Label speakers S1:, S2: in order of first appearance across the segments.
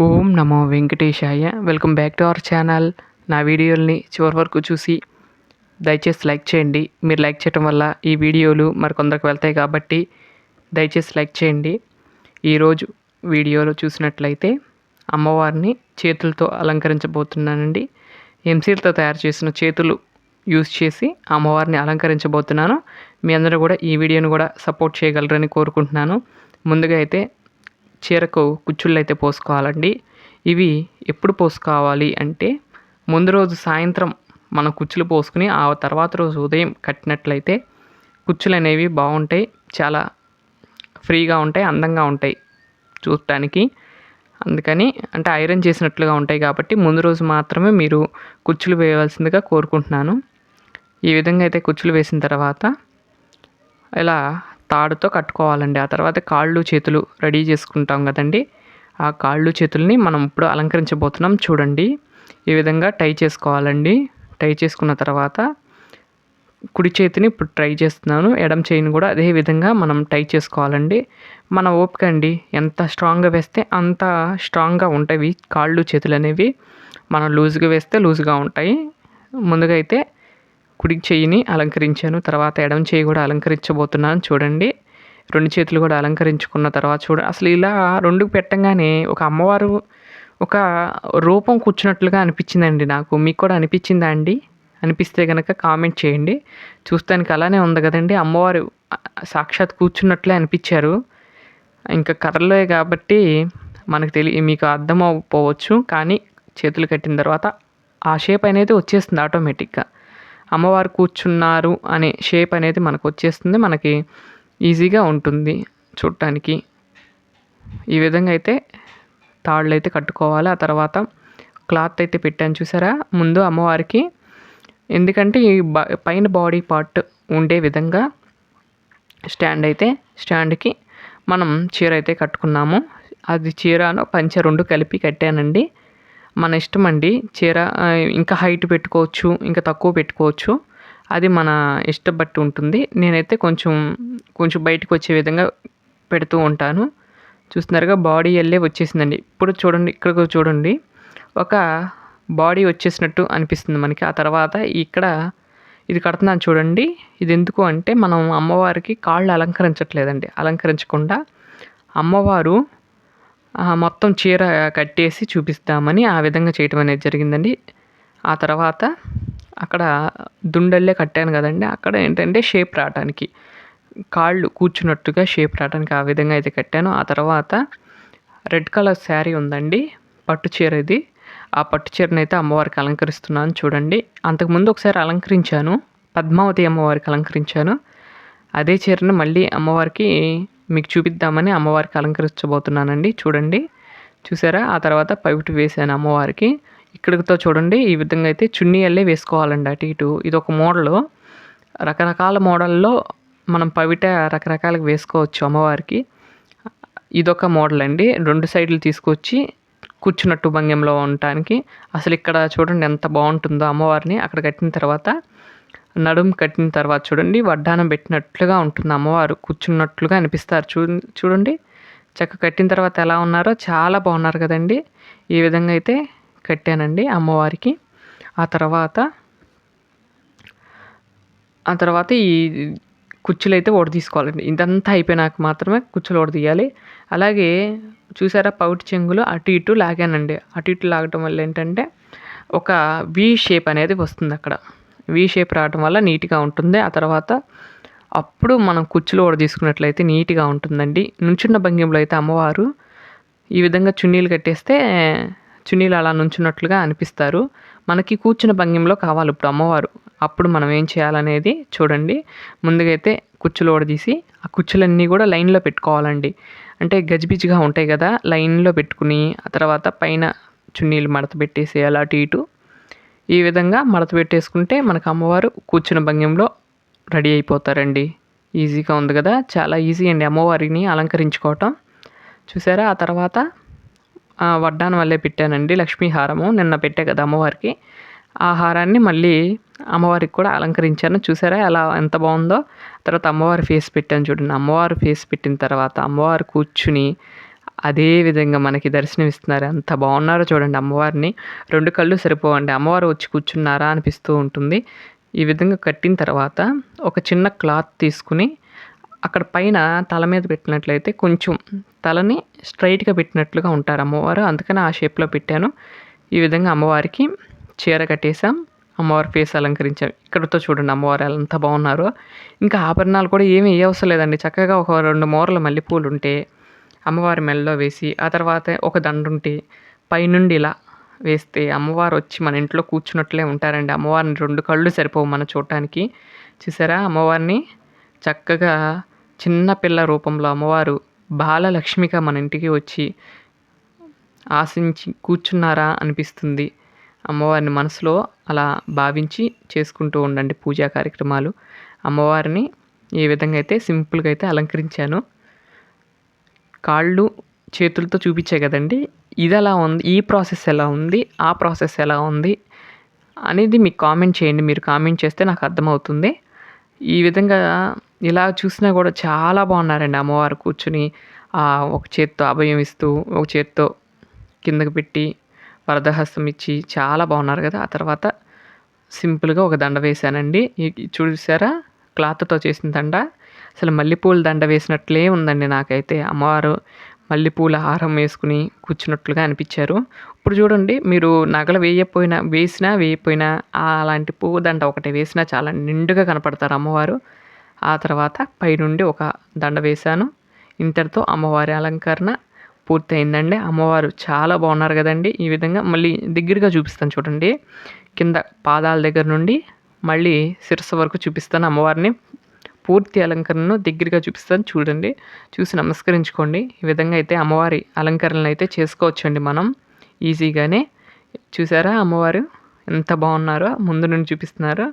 S1: Om Namo Venkatesaya. Welcome back to our channel. నా వీడియోల్ని చివరి వరకు చూసి దయచేసి లైక్ చేయండి. మీరు లైక్ చేయడం వల్ల ఈ వీడియోలు మరికొందరికి వెళ్తాయి కాబట్టి దయచేసి లైక్ చేయండి. ఈరోజు వీడియోలో చూసినట్లయితే అమ్మవారిని చేతులతో అలంకరించబోతున్నానండి. ఎంసీలతో తయారు చేసిన చేతులు యూజ్ చేసి అమ్మవారిని అలంకరించబోతున్నాను. మీ అందరూ కూడా ఈ వీడియోను కూడా సపోర్ట్ చేయగలరని కోరుకుంటున్నాను. ముందుగా అయితే చీరకు కుచ్చుళ్ళు అయితే పోసుకోవాలండి. ఇవి ఎప్పుడు పోసుకోవాలి అంటే ముందు రోజు సాయంత్రం మనం కుచ్చులు పోసుకుని ఆ తర్వాత రోజు ఉదయం కట్టినట్లయితే కుచ్చులు అనేవి బాగుంటాయి, చాలా ఫ్రీగా ఉంటాయి, అందంగా ఉంటాయి చూడటానికి. అందుకని అంటే ఐరన్ చేసినట్లుగా ఉంటాయి కాబట్టి ముందు రోజు మాత్రమే మీరు కుచ్చులు వేయవలసిందిగా కోరుకుంటున్నాను. ఈ విధంగా అయితే కుచ్చులు వేసిన తర్వాత ఇలా తాడుతో కట్టుకోవాలండి. ఆ తర్వాత కాళ్ళు చేతులు రెడీ చేసుకుంటాం కదండి, ఆ కాళ్ళు చేతుల్ని మనం ఇప్పుడు అలంకరించబోతున్నాం. చూడండి, ఈ విధంగా టై చేసుకోవాలండి. టై చేసుకున్న తర్వాత కుడి చేతిని ఇప్పుడు ట్రై చేస్తున్నాను, ఎడమ చేయిని కూడా అదే విధంగా మనం టై చేసుకోవాలండి. మన ఓపిక అండి, ఎంత స్ట్రాంగ్గా వేస్తే అంత స్ట్రాంగ్గా ఉంటాయి కాళ్ళు చేతులు అనేవి. మనం లూజ్గా వేస్తే లూజ్గా ఉంటాయి. ముందుగా అయితే కుడి చెయ్యిని అలంకరించాను, తర్వాత ఎడమ చెయ్యి కూడా అలంకరించబోతున్నాను. చూడండి, రెండు చేతులు కూడా అలంకరించుకున్న తర్వాత అసలు ఇలా రెండు పెట్టంగానే ఒక అమ్మవారు ఒక రూపం కూర్చున్నట్లుగా అనిపించిందండి నాకు. మీకు కూడా అనిపించిందా అండి? అనిపిస్తే కనుక కామెంట్ చేయండి. చూస్తానికి అలానే ఉంది కదండి, అమ్మవారు సాక్షాత్ కూర్చున్నట్లే అనిపించారు. ఇంకా కర్రలే కాబట్టి మనకు మీకు అర్థం అవ్వకపోవచ్చు, కానీ చేతులు కట్టిన తర్వాత ఆ షేప్ అనేది వచ్చేస్తుంది ఆటోమేటిక్గా. అమ్మవారు కూర్చున్నారు అనే షేప్ అనేది మనకు వచ్చేస్తుంది, మనకి ఈజీగా ఉంటుంది చూడటానికి. ఈ విధంగా అయితే తాళ్ళు అయితే కట్టుకోవాలి. ఆ తర్వాత క్లాత్ అయితే పెట్టాను చూసారా ముందు అమ్మవారికి, ఎందుకంటే ఈ పైన బాడీ పార్ట్ ఉండే విధంగా స్టాండ్కి మనం చీర అయితే కట్టుకున్నాము. అది చీరను పంచె రెండు కలిపి కట్టానండి. మన ఇష్టం అండి, చీర ఇంకా హైట్ పెట్టుకోవచ్చు, ఇంకా తక్కువ పెట్టుకోవచ్చు, అది మన ఇష్టం బట్టి ఉంటుంది. నేనైతే కొంచెం బయటకు వచ్చే విధంగా పెడుతూ ఉంటాను. చూస్తున్నారుగా, బాడీ వెళ్ళే వచ్చేసిందండి. ఇప్పుడు చూడండి, ఇక్కడ చూడండి, ఒక బాడీ వచ్చేసినట్టు అనిపిస్తుంది మనకి. ఆ తర్వాత ఇక్కడ ఇది కడుతున్నాను చూడండి. ఇది ఎందుకు అంటే మనం అమ్మవారికి కాళ్ళు అలంకరించకుండా అమ్మవారు మొత్తం చీర కట్టేసి చూపిస్తామని ఆ విధంగా చేయటం అనేది జరిగిందండి. ఆ తర్వాత అక్కడ దుండల్లే కట్టాను కదండి, అక్కడ ఏంటంటే షేప్ రావడానికి, కాళ్ళు కూర్చున్నట్టుగా షేప్ రావడానికి ఆ విధంగా అయితే కట్టాను. ఆ తర్వాత రెడ్ కలర్ శారీ ఉందండి, పట్టు చీర ఇది. ఆ పట్టు చీరను అయితే అమ్మవారికి అలంకరిస్తున్నాను చూడండి. అంతకుముందు ఒకసారి అలంకరించాను, పద్మావతి అమ్మవారికి అలంకరించాను. అదే చీరను మళ్ళీ అమ్మవారికి మీకు చూపిద్దామని అమ్మవారికి అలంకరించబోతున్నానండి. చూడండి, చూసారా? ఆ తర్వాత పైవిటి వేసాను అమ్మవారికి. ఇక్కడితో చూడండి, ఈ విధంగా అయితే చున్నీ అల్లే వేసుకోవాలండి అటు ఇటు. ఇది ఒక మోడలు, రకరకాల మోడల్లో మనం పవిట రకరకాలుగా వేసుకోవచ్చు అమ్మవారికి. ఇదొక మోడల్ అండి, రెండు సైడ్లు తీసుకొచ్చి కూర్చున్నట్టు భంగిమలో ఉండటానికి. అసలు ఇక్కడ చూడండి ఎంత బాగుంటుందో అమ్మవారిని అక్కడ కట్టిన తర్వాత. నడుము కట్టిన తర్వాత చూడండి, వడ్డానం పెట్టినట్లుగా ఉంటుంది, అమ్మవారు కూర్చున్నట్లుగా అనిపిస్తారు. చూడండి చక్కగా కట్టిన తర్వాత ఎలా ఉన్నారో, చాలా బాగున్నారు కదండి. ఈ విధంగా అయితే కట్టానండి అమ్మవారికి. ఆ తర్వాత ఈ కుచ్చులు అయితే తీసుకోవాలండి. ఇదంతా అయిపోయినాక మాత్రమే కుచ్చులు తీయాలి. అలాగే చూసారా, పౌటి చెంగులు అటు ఇటు లాగానండి. అటు ఇటు లాగటం వల్ల ఏంటంటే ఒక వి షేప్ అనేది వస్తుంది. అక్కడ వి షేప్ రావడం వల్ల నీట్గా ఉంటుంది. ఆ తర్వాత అప్పుడు మనం కుచ్చులు తీసుకున్నట్లయితే నీట్గా ఉంటుందండి. నుంచున్న భంగిమలో అయితే అమ్మవారు ఈ విధంగా చున్నీలు కట్టేస్తే చున్నీలు అలా నుంచున్నట్లుగా అనిపిస్తారు. మనకి కూర్చున్న భంగిమలో కావాలి ఇప్పుడు అమ్మవారు. అప్పుడు మనం ఏం చేయాలనేది చూడండి. ముందుగా అయితే కుచ్చులు తీసి ఆ కుచ్చులన్నీ కూడా లైన్లో పెట్టుకోవాలండి. అంటే గజిబిజిగా ఉంటాయి కదా, లైన్లో పెట్టుకుని ఆ తర్వాత పైన చున్నీలు మడత పెట్టేసేయాలి అటు ఇటు. ఈ విధంగా మడత పెట్టేసుకుంటే మనకు అమ్మవారు కూర్చున్న భంగిమలో రెడీ అయిపోతారండి. ఈజీగా ఉంది కదా, చాలా ఈజీ అండి అమ్మవారిని అలంకరించుకోవటం. చూసారా? ఆ తర్వాత వడ్డానం వల్లే పెట్టానండి, లక్ష్మీ హారము నిన్న పెట్టే కదా అమ్మవారికి. ఆ హారాన్ని మళ్ళీ అమ్మవారికి కూడా అలంకరించాను. చూసారా ఎలా ఎంత బాగుందో? తర్వాత అమ్మవారి ఫేస్ పెట్టాను చూడండి. అమ్మవారి ఫేస్ పెట్టిన తర్వాత అమ్మవారు కూర్చుని అదే విధంగా మనకి దర్శనమిస్తున్నారు. ఎంత బాగున్నారో చూడండి అమ్మవారిని. 2 కళ్ళు సరిపోవండి. అమ్మవారు వచ్చి కూర్చున్నారా అనిపిస్తూ ఉంటుంది. ఈ విధంగా కట్టిన తర్వాత ఒక చిన్న క్లాత్ తీసుకుని అక్కడ పైన తల మీద పెట్టినట్లయితే కొంచెం తలని స్ట్రైట్‌గా పెట్టినట్లుగా ఉంటారు అమ్మవారు. అందుకని ఆ షేప్‌లో పెట్టాను. ఈ విధంగా అమ్మవారికి చీర కట్టేసాం. అమ్మవారి ఫేస్ అలంకరించాం. ఇక్కడితో చూడండి అమ్మవారు ఎంత బాగున్నారో. ఇంకా ఆభరణాలు కూడా ఏమి ఎయ్యవసరం లేదండి. చక్కగా ఒక 2 మూరల మల్లెపూలుంటే అమ్మవారి మెడలో వేసి, ఆ తర్వాత ఒక దండుంటే పైనుండి ఇలా వేస్తే అమ్మవారు వచ్చి మన ఇంట్లో కూర్చున్నట్లే ఉంటారండి. అమ్మవారిని 2 కళ్ళు సరిపోవు మనం చూడటానికి. చూసారా అమ్మవారిని చక్కగా చిన్న పిల్ల రూపంలో అమ్మవారు బాలలక్ష్మిగా మన ఇంటికి వచ్చి ఆశించి కూర్చున్నారా అనిపిస్తుంది. అమ్మవారిని మనసులో అలా భావించి చేసుకుంటూ ఉండండి పూజా కార్యక్రమాలు. అమ్మవారిని ఏ విధంగా అయితే సింపుల్‌గా అయితే అలంకరించాను. కాళ్ళు, చేతులతో చూపించా కదండీ! ఇదెలా ఉంది, ఈ ప్రాసెస్ ఎలా ఉంది, ఆ ప్రాసెస్ ఎలా ఉంది అనేది మీకు కామెంట్ చేయండి. మీరు కామెంట్ చేస్తే నాకు అర్థమవుతుంది. ఈ విధంగా ఇలా చూసినా కూడా చాలా బాగున్నారండి అమ్మవారు కూర్చొని ఒక చేత్తో అభయం ఇస్తూ, ఒక చేత్తో కిందకి పెట్టి వరదహస్తం ఇచ్చి చాలా బాగున్నారు కదా! ఆ తర్వాత సింపుల్‌గా ఒక దండ వేశానండి. చూసారా క్లాత్‌తో చేసిన దండ. అసలు మల్లెపూల దండ వేసినట్లే ఉందండి నాకైతే. అమ్మవారు మల్లెపూల హారం వేసుకుని కూర్చున్నట్లుగా అనిపించారు. ఇప్పుడు చూడండి మీరు నగలు వేయకపోయినా అలాంటి పువ్వు దండ ఒకటి వేసినా చాలా నిండుగా కనపడతారు అమ్మవారు. ఆ తర్వాత పైనుండి ఒక దండ వేశాను. ఇంతటితో అమ్మవారి అలంకరణ పూర్తయిందండి. అమ్మవారు చాలా బాగున్నారు కదండీ! ఈ విధంగా మళ్ళీ దగ్గరగా చూపిస్తాను చూడండి. కింద పాదాల దగ్గర నుండి మళ్ళీ శిరస్సు వరకు చూపిస్తాను అమ్మవారిని. పూర్తి అలంకరణను దగ్గరగా చూపిస్తాను చూడండి. చూసి నమస్కరించుకోండి. ఈ విధంగా అయితే అమ్మవారి అలంకరణలు అయితే చేసుకోవచ్చండి మనం ఈజీగానే. చూసారా అమ్మవారు ఎంత బాగున్నారో ముందు నుండి చూపిస్తున్నారు.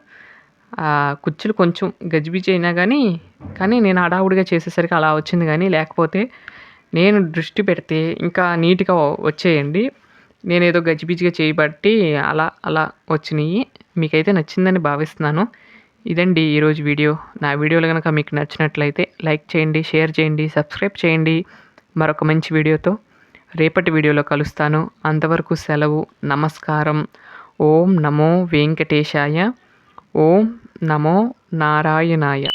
S1: కుర్చీలు కొంచెం గజిబిజి అయినా కానీ నేను హడావుడిగా చేసేసరికి అలా వచ్చింది కానీ లేకపోతే నేను దృష్టి పెడితే ఇంకా నీట్‌గా వచ్చేయండి. నేనేదో గజిబిజిగా చేయబట్టి అలా వచ్చినియి. మీకైతే నచ్చిందని భావిస్తున్నాను. ఇదండి ఈరోజు వీడియో. నా వీడియోలు గనక మీకు నచ్చినట్లయితే లైక్ చేయండి, షేర్ చేయండి, సబ్స్క్రైబ్ చేయండి. మరొక మంచి వీడియోతో రేపటి వీడియోలో కలుస్తాను. అంతవరకు సెలవు. నమస్కారం. ఓం నమో వెంకటేశాయ. ఓం నమో నారాయణాయ.